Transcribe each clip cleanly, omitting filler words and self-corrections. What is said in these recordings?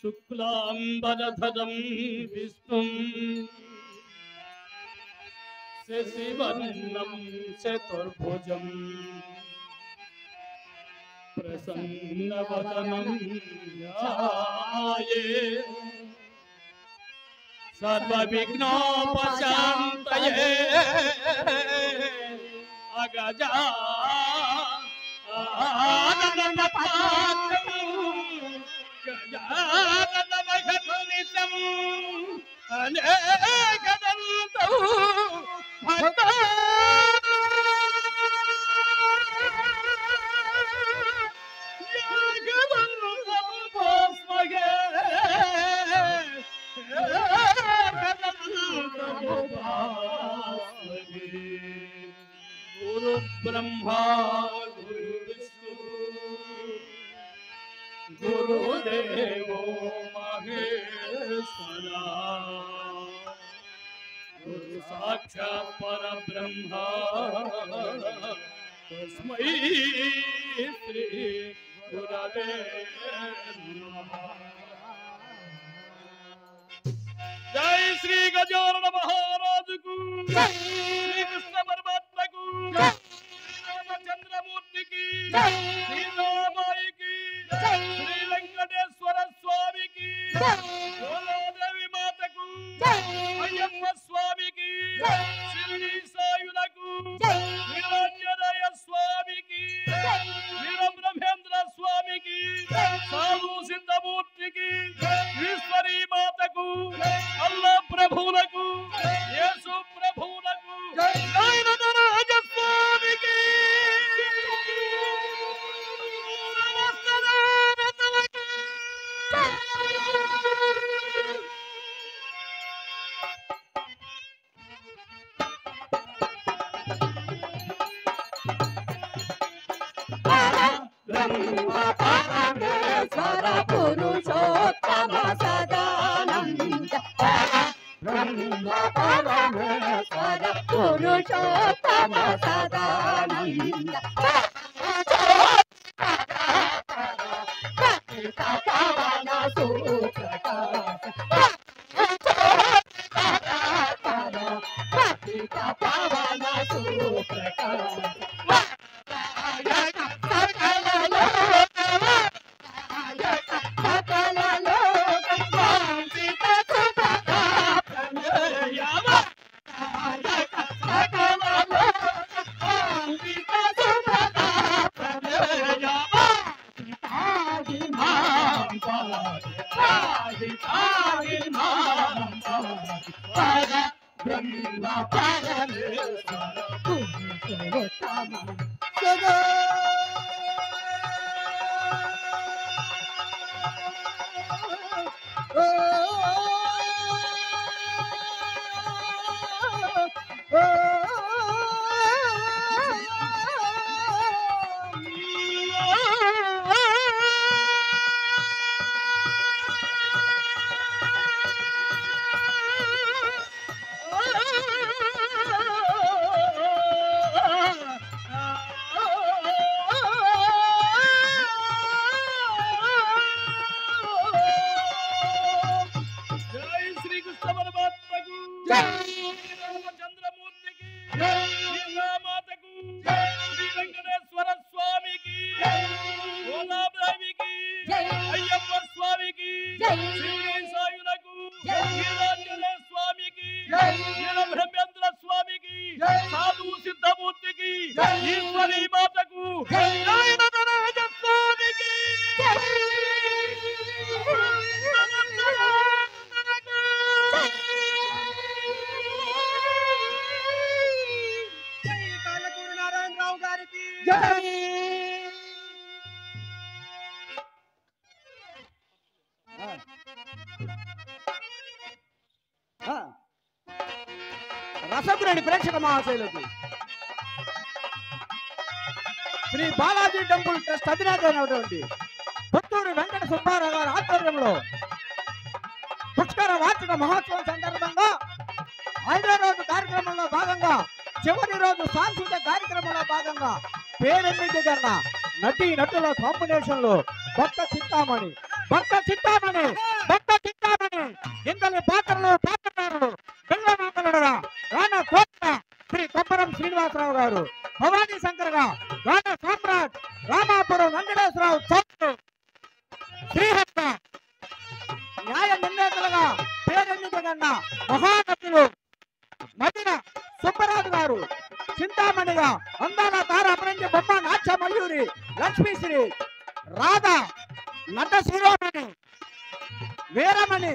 शुक्लांबरधरं विष्णुं शशिवर्णं चतुर्भुजं प्रसन्नवदनं ध्याये सर्वविघ्नोपशान्तये अगजा गजाननमखनिशं अनेकदन्तं गुरु ब्रह्मा गुरु विष्णु गुरुदेवो महेश्वरा गुरु साक्षात् परब्रह्मा तस्मै श्री गुरवे नमः। जय श्री गजानन महाराज को, श्री कृष्ण परमात्मा को, श्री रामचंद्रमूर्ति की, श्री रामाई की, श्री वेंकटेश्वर स्वामी की, गोलादेवी माता को, अय्यप्प स्वामी की, शिरडी सायुలకు, वीरांजनेय स्वामी की, वीर ब्रह्मेंद्र स्वामी की, साधु सिद्धमूर्ति की, ईश्वरी माता को, अल्लाह प्रभुలకు, యేసు ప్రభువులకు, జయనారాయణ స్వామికి పరమేశ్వర పురుషోత్తమ సదానంద బ్రహ్మ పరమేశ్వర పురుషోత్తమ సదానంద పవన సుప్రకాశ పవన సుప్రకాశ ब्रह्म परमेश्वर पुरुषोत्तम सदा రసగురుని ప్రేక్షక మహాశైలకు శ్రీ బాలాజీ టెంపుల్ ట్రస్ట్ అధినేత అయినటువంటి పుత్తూరు వెంకట సుబ్బారావు గారి ఆధ్వర్యంలో పుష్కర వార్షిక మహోత్సవం సందర్భంగా 5వ రోజు కార్యక్రమంలో భాగంగా చివరి రోజు సాంస్కృతిక కార్యక్రమంలో భాగంగా పేరెన్నిక కన్నా నటి నటుల కాంబినేషన్ లో భక్త చింతామణి ఇంతని పాత్రలు పాత్రలు బిల్లమాంగలుడుగా రాణా కోట శ్రీ కొప్పరం శ్రీనివాసరావు గారు, భవానీ శంకర్గా రాణా సామ్రాట్ రామాపురం వెంకటేశ్వరరావు చౌదరి, శ్రీహత్త న్యాయ నిర్ణేతలుగా పేరెన్నిక కన్నా మహానటులు మదిన సుబ్బరాజు గారు, చింతామణిగా అందాల తారాపరంజి బొమ్మ నాట్య మయూరి లక్ష్మీశ్రీ, రాధా నట శిరోమణి వీరమణి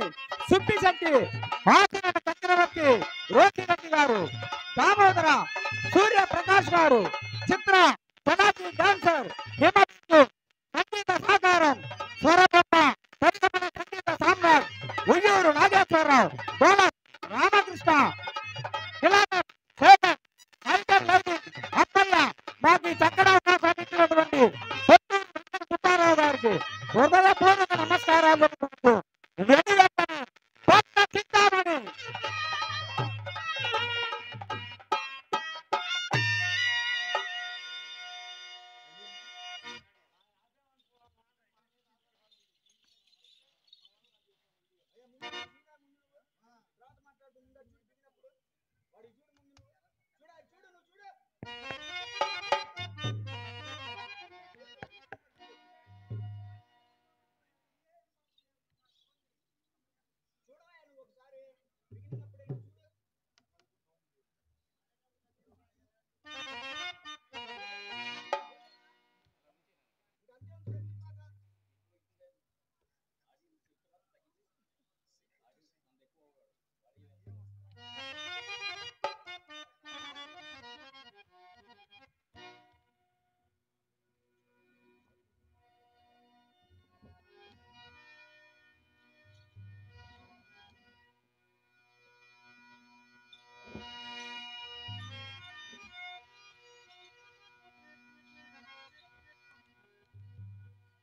సుబ్బిశెట్టి, ఆకిరట చక్రవర్తి రోహిరెడ్డి గారు, దామోదర సూర్య ప్రకాష్ గారు, చిత్ర పదాతి డాన్సర్ హిమబిందు, సంగీత సాకారం స్వరబొమ్మ పెద్దమణి సంగీత సామ్రాట్ ఉయ్యూరు నాగేశ్వరరావు, బోల రామకృష్ణ, అప్పయ్య మాకు ఈ చక్కగా సాధించినటువంటి సుబ్బారావు గారికి హృదయపూర్వక నమస్కారాలు.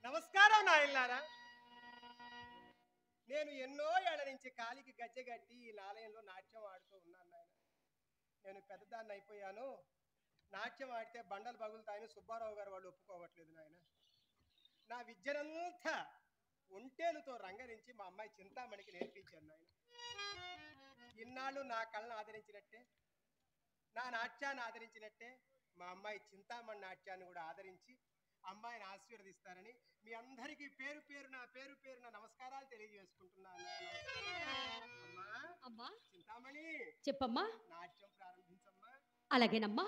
నమస్కారం నాయనలారా. నేను ఎన్నో ఏళ్ల నుంచి కాలికి గజ్జెగట్టి ఈ ఆలయంలో నాట్యం ఆడుతూ ఉన్నాను నాయన. నేను పెద్దదాన్ని అయిపోయాను. నాట్యం ఆడితే బండలు పగులుతాయని సుబ్బారావు గారు వాళ్ళు ఒప్పుకోవట్లేదు నాయన. నా విద్యనంతా ఒంటేలుతో రంగరించి మా అమ్మాయి చింతామణికి నేర్పించాను నాయన. ఇన్నాళ్ళు నా కళ్ళను ఆదరించినట్టే, నా నాట్యాన్ని ఆదరించినట్టే మా అమ్మాయి చింతామణి నాట్యాన్ని కూడా ఆదరించి అమ్మాయిని ఆశీర్వదిస్తారని మీ అందరికీ పేరు పేరున నమస్కారాలు తెలియజేసుకుంటున్నాను. అమ్మా చింతామణి చెప్పమ్మా. నాట్యం ప్రారంభించమ్మా. అలాగేనమ్మా.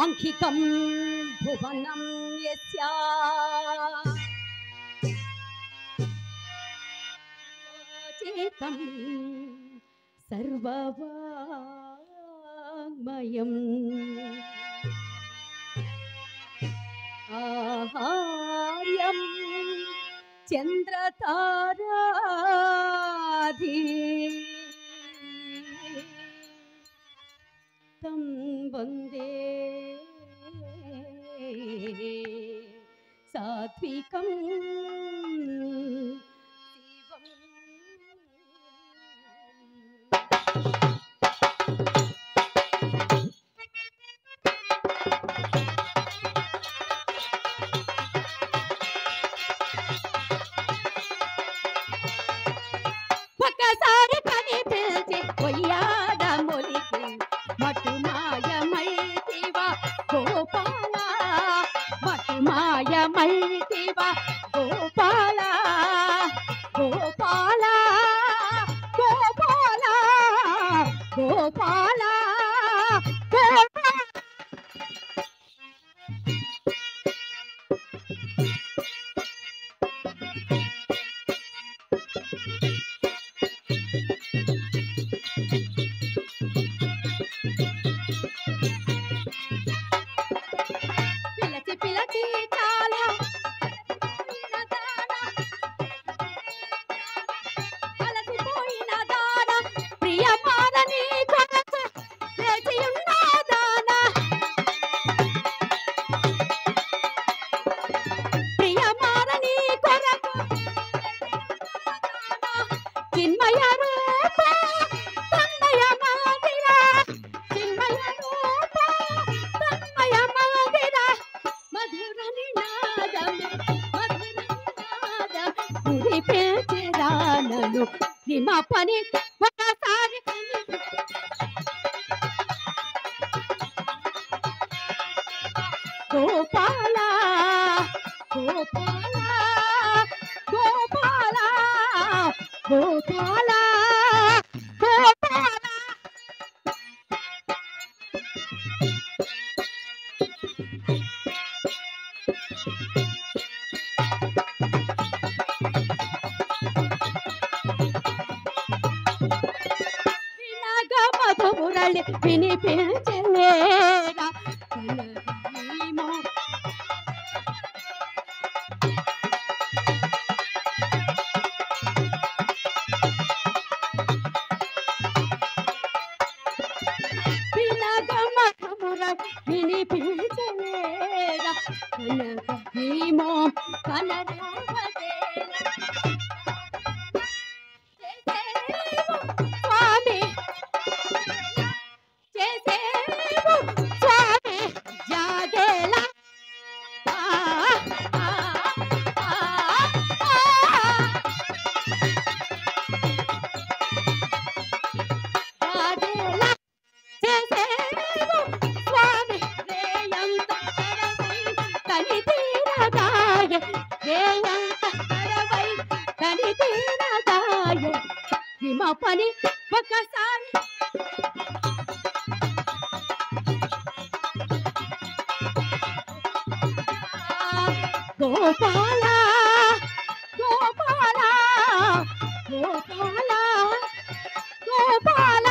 ఆంఖికం భువనం యస్యా చేతం సర్వవాగ్మయం ఆహార్యం చంద్రతారాధి తం వందే సాత్వికం ఒకసారి కనిపించి కొయ్యాడములికి మటు మాయమైతివా గోపాల, మటు మాయమైతివా గోపాల, గోపాల గోపాల గోపాల గోపాల. పిలచి పిలచి చాలా పని ఒకసారి గోపాల గోపాల గోపాల గోపాల గోపాల వినగ మధుమురళి వినిపించలేరా కలవీమో వినగ మధుమురళి వినిపించలేరా కలవీమో కనరావదేరా స్వామి చేసేవు స్వామి జాగేలా జాగేలా చేసేవు స్వామి రేయంత తరవై తని తీరదాయ రేయంత తరవై తని తీరదాయ హిమ పని ఒకసారి గోపాల గోపాల గోపాల గోపాల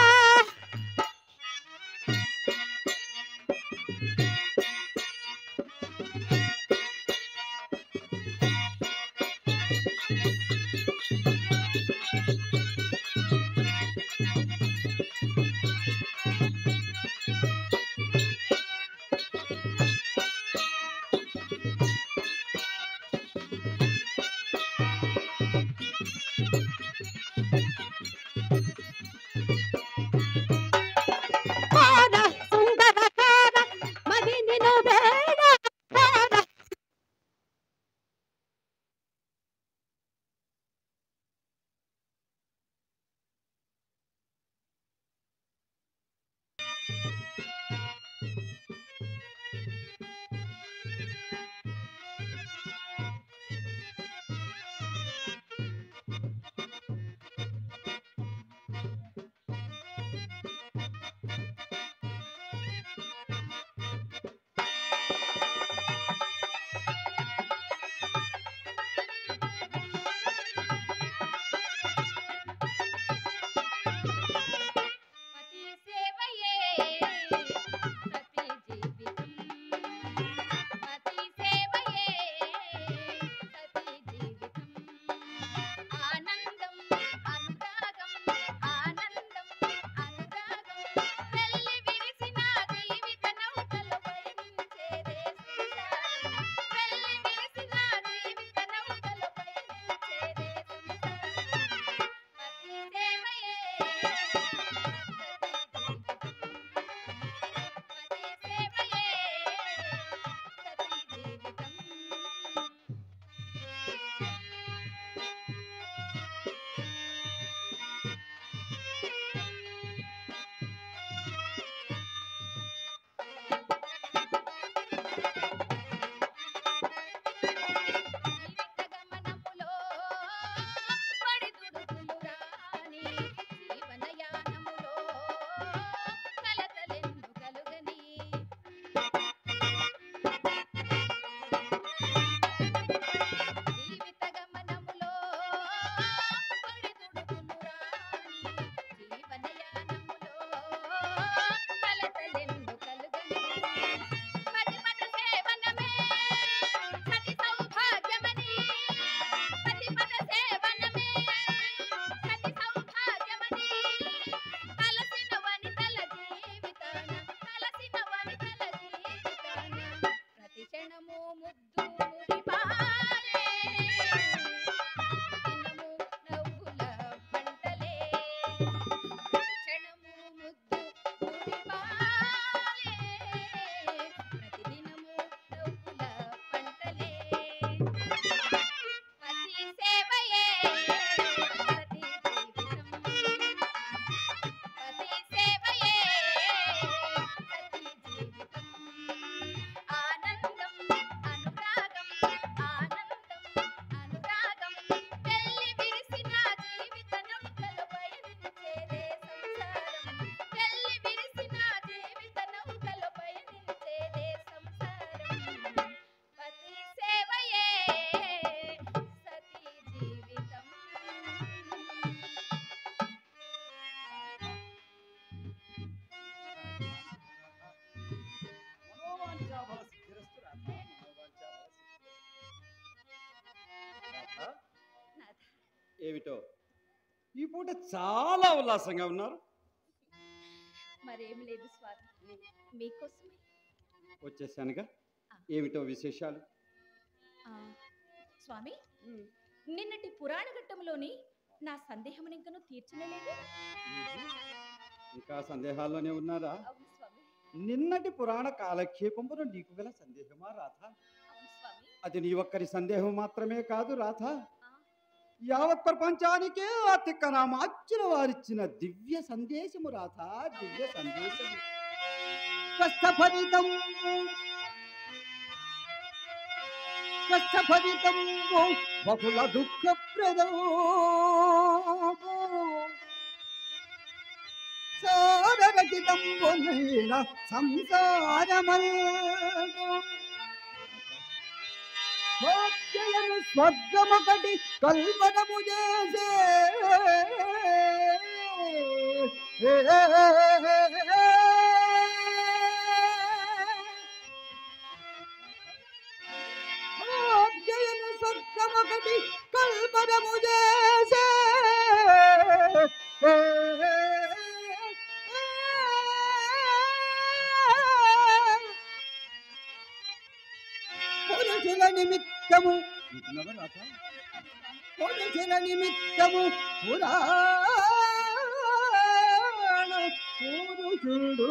ఏమిటో ఈ పూట చాలా ఉల్లాసంగా ఉన్నారు. మరేమి లేదు స్వామి, మీకోసమే. వచ్చేసానుగా. ఏమిటో విశేషాలు? స్వామి, నిన్నటి పురాణ ఘట్టంలోని నా సందేహం ఇంకను తీర్చలేదు. ఇంకా సందేహాల్లోనే ఉన్నారా? అవును స్వామి. నిన్నటి పురాణ కాలక్షేపంలో నీకు గల సందేహమా రాధ? అవును స్వామి. అది నీ ఒక్కరి సందేహం మాత్రమే కాదు రాధ, యావత్ ప్రపంచానికే అతికనామార్చిన వారిచ్చిన దివ్య సందేశము రాధ, దివ్య సందేశము. కష్టఫలితం బహుళ దుఃఖప్రదం సారరహితంబునైన సంసారమల్జయను స్వర్గమొకటి కల్పనము చేసే జయను స్వర్గమొకటి కల్పనము చేసే పురుషుల నిమిత్తము పురాణ పురుషుడు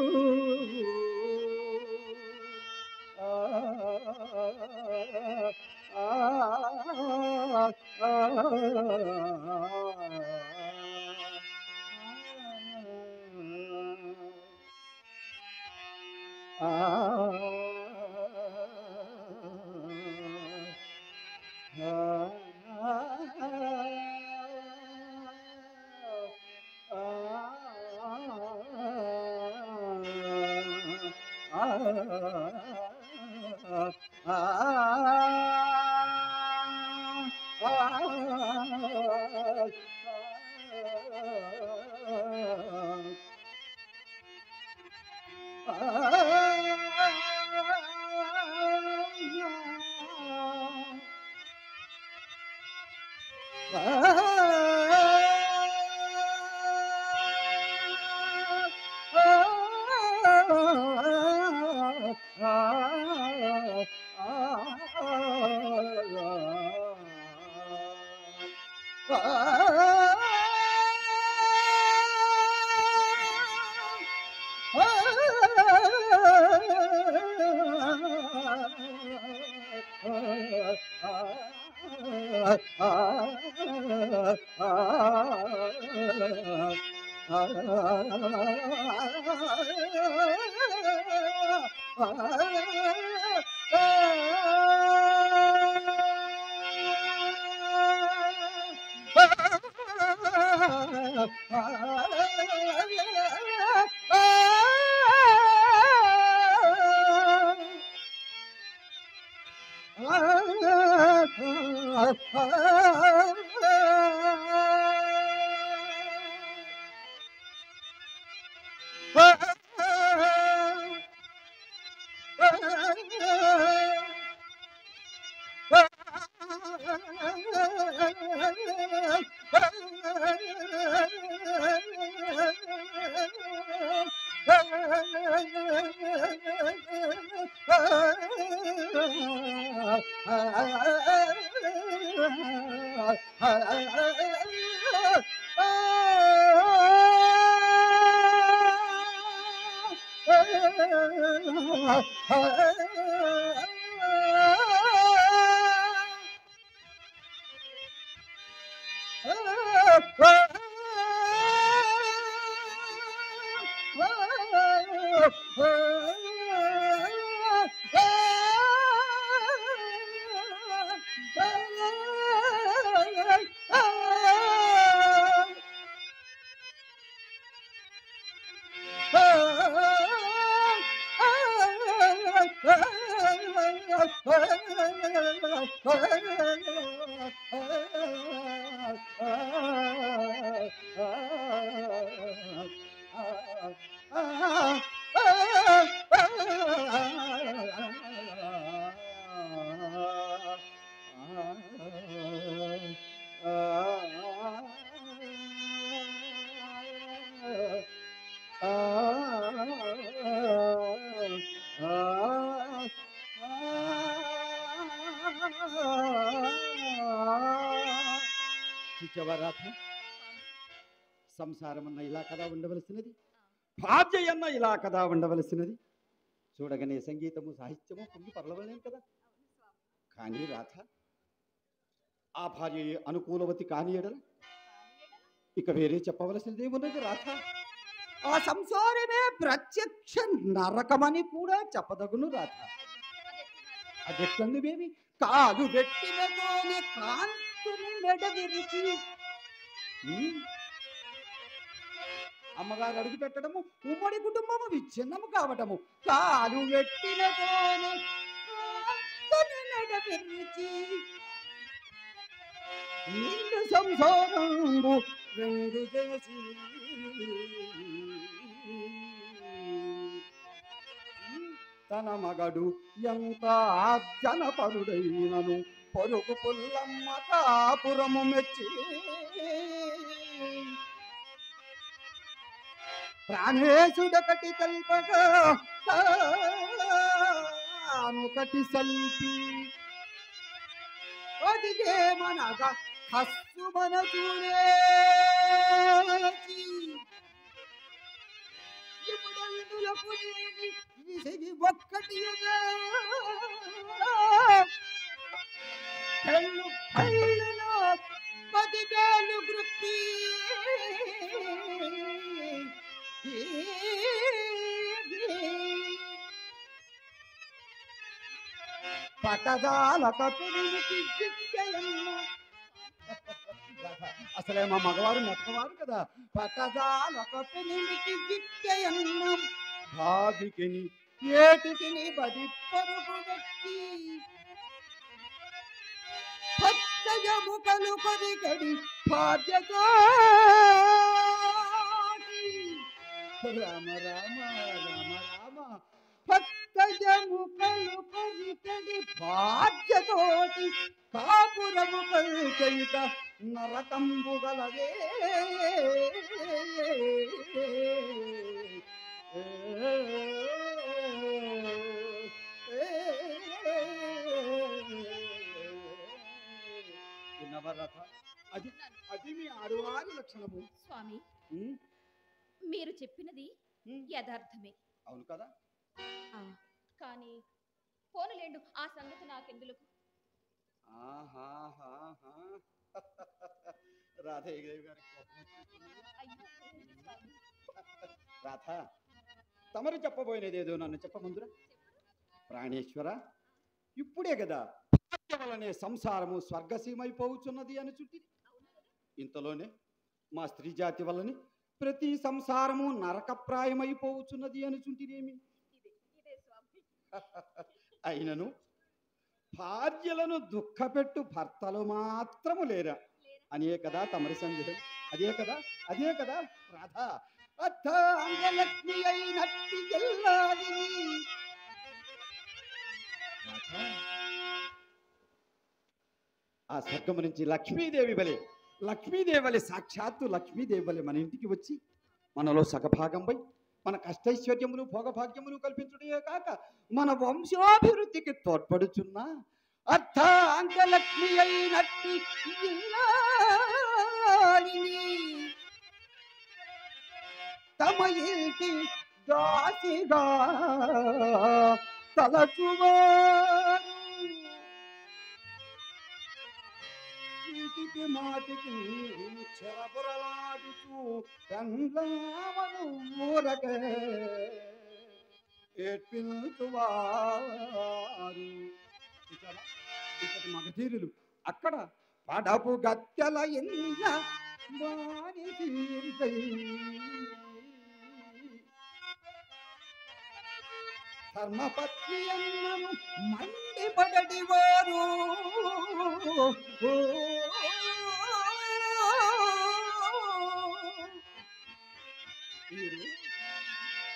చూచావా రాధ, సంసారం అన్న ఇలా కదా ఉండవలసినది, భార్య అన్న ఇలా కదా ఉండవలసినది. చూడగానే సంగీతము సాహిత్యము పొంగి పర్లవలేం కదా. కానీ రాధ, ఆ భార్య అనుకూలవతి కాని ఎడల ఇక వేరే చెప్పవలసినది ఏమున్నది రాధ. ఆ సంసారమే ప్రత్యక్ష నరకమని కూడా చెప్పదగును రాధ. అదెట్లందువేమి కాలు పెట్టినతోనే కాంతుని మెడ విరిచి అమ్మగారు అడుగు పెట్టడము, ఉమ్మడి కుటుంబము విచ్ఛిన్నము కావటము, కాలు పెట్టినతోనే కాంతుని మెడ విరిచి నిన్ను సంసారంబు రెండు చేసి తన మగడు ఎంత జనపరుడైనను పొరుగు పుల్లమ్మ కాపురము మెచ్చి ప్రాణేశుడొకటి కల్పగా తానొకటి సల్పి అదిగే మనగా కస్సు మన చూరేచి ఇప్పుడందులకు లేని విసిగి ఒక్కటి కళ్ళు కళ్ళులో 10,000 గృప్పి పటదాల కపిలికి చిక్కయమ్మ. అసలే మా మగవారు నెట్టవారు కదా. పటదాల కపిలికి చిక్కయమ్మ భావికిని ఏటికిని బడి పరుగు వ్యక్తి పచ్చజముకలు కొరికడి భాగ్యతో రామ రామ రామ రామ భక్తజముకలు కొరికడి భాగ్యతోటి కాపురము కల్కైక నరకంబు గలదే. నవరథ, అది అది మీ ఆడువారి లక్షణము స్వామి. మీరు చెప్పినది యథార్థమే. అవును కదా. కానీ పోనులేండు, ఆ సంగతి నాకెందులకు. రాధేవి గారి రాధ, తమరు చెప్పబోయినదేదో నన్ను చెప్పమందురా. ప్రాణేశ్వర, ఇప్పుడే కదా వలనే సంసారము స్వర్గసీమైపోవచ్చున్నది అని చుట్టి, ఇంతలోనే మా స్త్రీ జాతి వల్లనే ప్రతి సంసారము నరకప్రాయమైపోవచ్చున్నది అని చుంటినేమి. అయినను భార్యలను దుఃఖపెట్టు భర్తలు మాత్రము లేరా అనే కదా తమరి సందేహం. అదే కదా, అదే కదా రాధ. అర్థాంగలక్ష్మి అయినట్టి ఆ స్వర్గము నుంచి లక్ష్మీదేవి వలె, లక్ష్మీదేవి వలె, సాక్షాత్తు లక్ష్మీదేవి వలె మన ఇంటికి వచ్చి మనలో సగభాగంపై మన కష్టైశ్వర్యములు భోగభాగ్యములు కల్పించుడే కాక మన వంశాభివృద్ధికి తోడ్పడుచున్న అర్థాంగలక్ష్మి అయినట్టి తమ ఇంటి దాసిగా తలచువారు చీటికి మాటికి చెరబురలాడుతూ పెండ్లామను ఊరకే ఏడ్పించువారు. ఇక్కడి మగధీరులు అక్కడ పడపు గత్తెల ఎన్న వారి తీరుకై ధర్మపత్ని అన్నను మండిపడడివారు.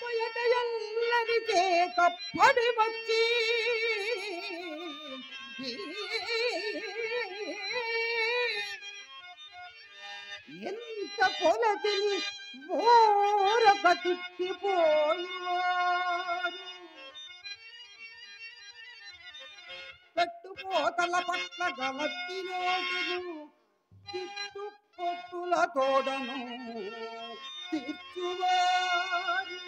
బయట ఎల్లరి చేత పడి వచ్చి ఎంత పొలతిని ఓరక తిట్టిపోయేవారు. పెట్టుపోతల పట్ల గలట్టి నోటును తిట్టు పొట్టుల తోడను తీర్చువారు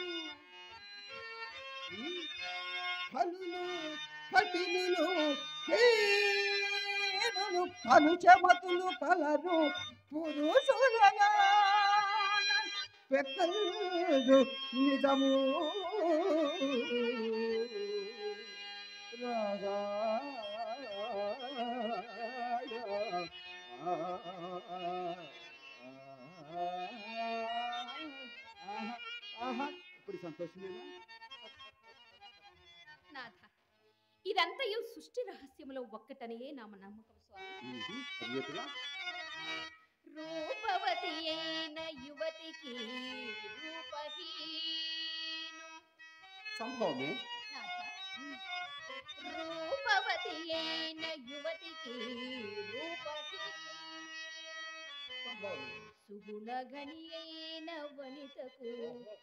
కలులు కఠినులు హీనులు కనుచెమతులు కలరు పురుషులలో పెక్కలు నిజము రాగా ఇప్పుడు సంతోషమేనా నాథ, ఇదంతయు సృష్టి రహస్యములో ఒక్కటనియే నా నమ్మకం స్వామి. అయ్యేతులా రూపవతి అయిన యువతికి రూపహీను సంభవమే నాథ, రూపవతి అయిన యువతికి రూపహీను సంభవమే సుగుణగణి అయిన వనితకు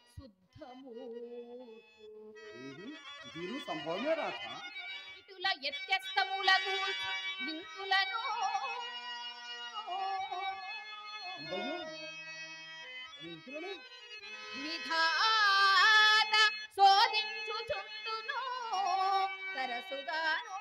శుద్ధమూర్తు దీని సంభవమే రాధ ఇటుల ఎత్యస్తములకు వింతులను విధాత శోధించుచుండును తరసుగాను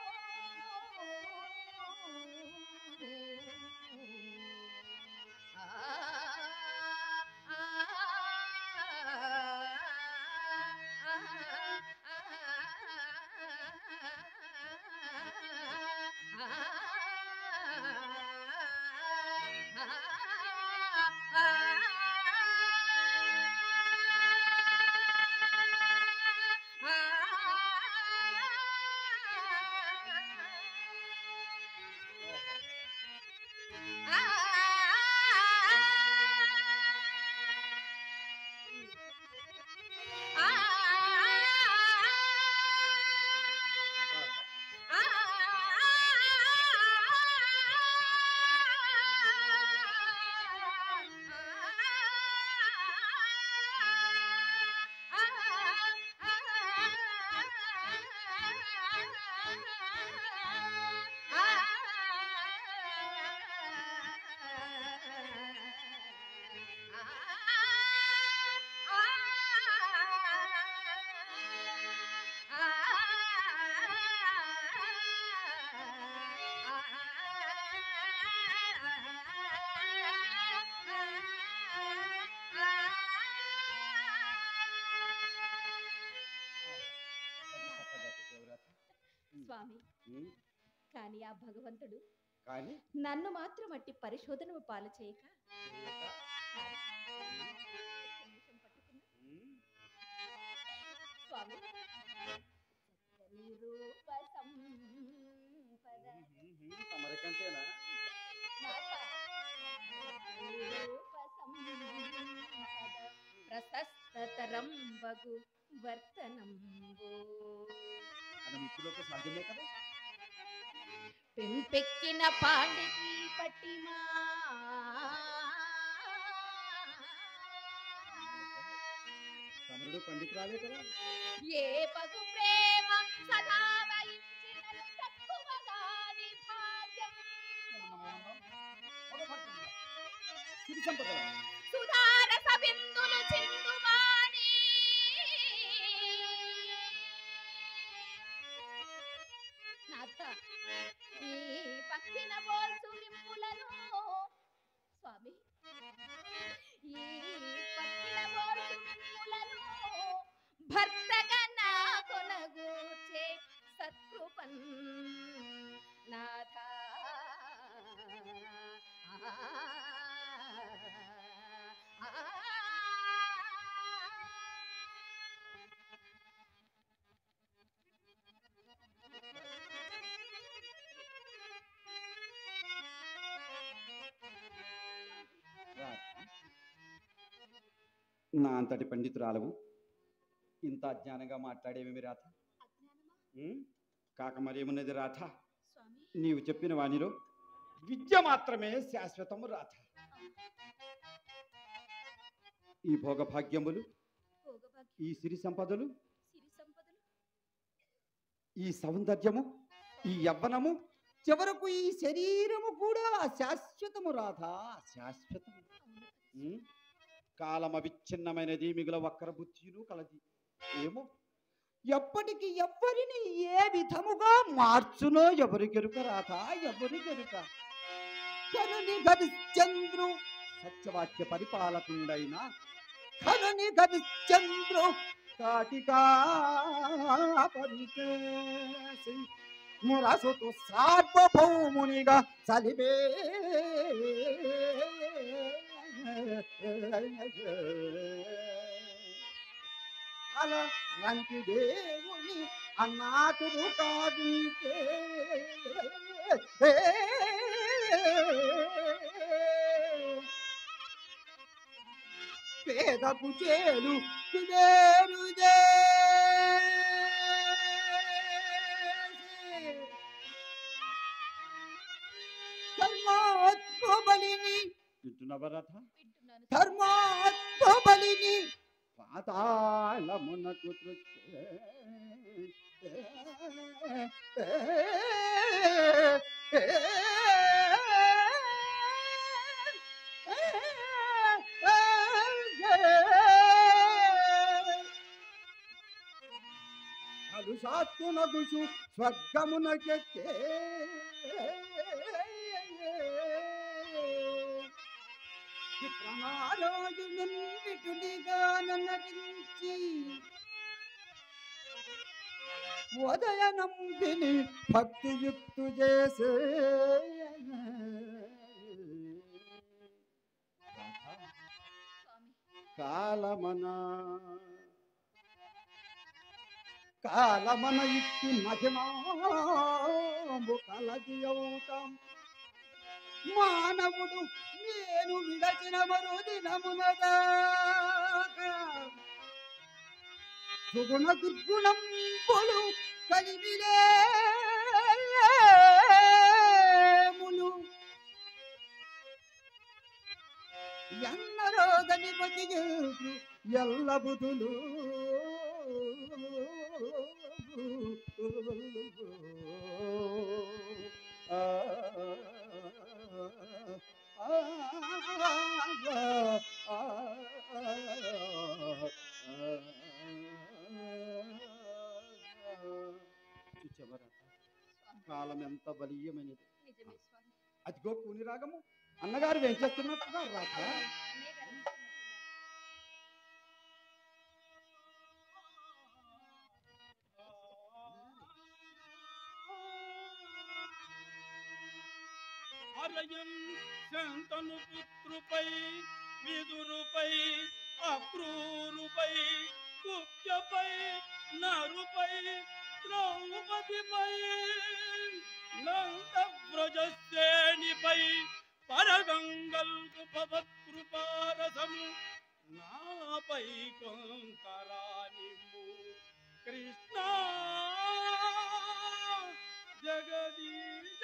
స్వామి, కానీ ఆ భగవంతుడు కానీ నన్ను మాత్రం అట్టి పరిశోధనము పాలు చేయక స్వామి చక్కని రూప సంపద తమరికంటేనా రూప సంపద ప్రశస్తతరం బగు వర్తనంబు మనం ఇప్పుడు సాధ్యమే కదా పెంపెక్కిన పాండికి పట్టిమా తమరుడు పండితురాలే కదా ఏ పగు ప్రేమ సదా వహించినను తక్కువగాని భాగ్యం సిరి సంపద సుధారస బిందులు చిందుమాని నాథ, ఈ పక్కిన బోల్సు నింపులను స్వామి, ఈ పక్కిన బోల్సు నింపులను భర్తగా నా కొనగూర్చే సత్కృపన్ నాథ. నా అంతటి పండితురాలవు ఇంత అజ్ఞానంగా మాట్లాడేమేమి రాధ కాక మరేమున్నది రాధ స్వామి, నీవు చెప్పిన వాణిలో విద్య మాత్రమే శాశ్వతము రాధ ఈ భోగభాగ్యములు ఈ సిరి సంపదలు సిరి సంపదలు ఈ సౌందర్యము ఈ యవ్వనము చివరకు ఈ శరీరము కూడా శాశ్వతము రాధా, శాశ్వతము. కాలం అవిచ్ఛిన్నమైనది, మిగుల వక్ర బుద్ధిను కలది. ఏమో ఎప్పటికి ఎవ్వరిని ఏ విధముగా మార్చునో ఎవరికెరుక రాధా, ఎవరికెరుక. కనుని గరిశ్చంద్రు సత్యవాక్య పరిపాలకుండైన కనుని గరిశ్చంద్రు కాటికా పరిచేసి మురసుతు సార్వభౌమునిగా సలిబే అలా రంకి దేవుని అన్నాతురు కావించే పేదపు చేలు వేరు ధర్మాత్మబలిని వింటున్నవరథ, ధర్మాత్మబలిని పాతాళమునకు అలుసాత్తునగుసు స్వర్గమునకెక్కే విటునిగా నన్నరించి ఉదయనంబిని భక్తియుక్తు చేసే కాలమన ఇట్టి మహిమాంబు కలది అవుతాం. మానవుడు నేను విడచిన మరో దినమునదాకా సుగుణ దుర్గుణంబులు కలిమిలేములు ఎన్నరోగని బతికేసు ఎల్ల బుధులు కాలం ఎంత బలీయమైనది. అదిగో కూని రాగము అన్నగారు ఏం చేస్తున్నట్టున్నారు రాక. శంతను పుత్రుపై విదురుపై అక్రూరుపై కుప్యపై నరుపై ద్రౌపదిపై నందవ్రజశ్రేణిపై పరగంగల్కు పవత్కృపారసము నాపై కొంతరానిము కృష్ణ జగదీశ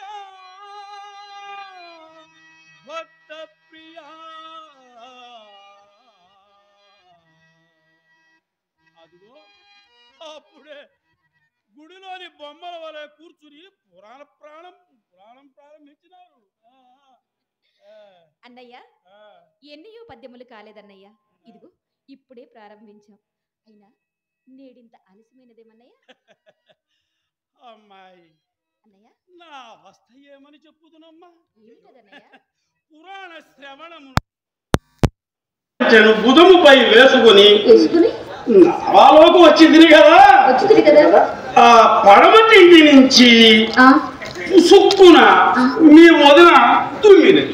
భక్త ప్రియా. అదిగో అప్పుడే గుడిలోని బొమ్మల వలె కూర్చుని పురాణం ప్రారంభించినారు. అన్నయ్య ఎన్నయో పద్యములు కాలేదన్నయ్య, ఇదిగో ఇప్పుడే ప్రారంభించాం. అయినా నేడింత ఆలస్యమైనదేమన్నయ్య? అమ్మాయి అన్నయ్య నా అవస్థ ఏమని చెప్పుదునమ్మా? ఏమిటదన్నయ్య? పురాణ శ్రవణము బుధముపై వేసుకుని నాలోకి వచ్చింది కదా. ఆ పడమటి ఇంటి నుంచి సుక్కున మీ వదిన తుమ్మినది.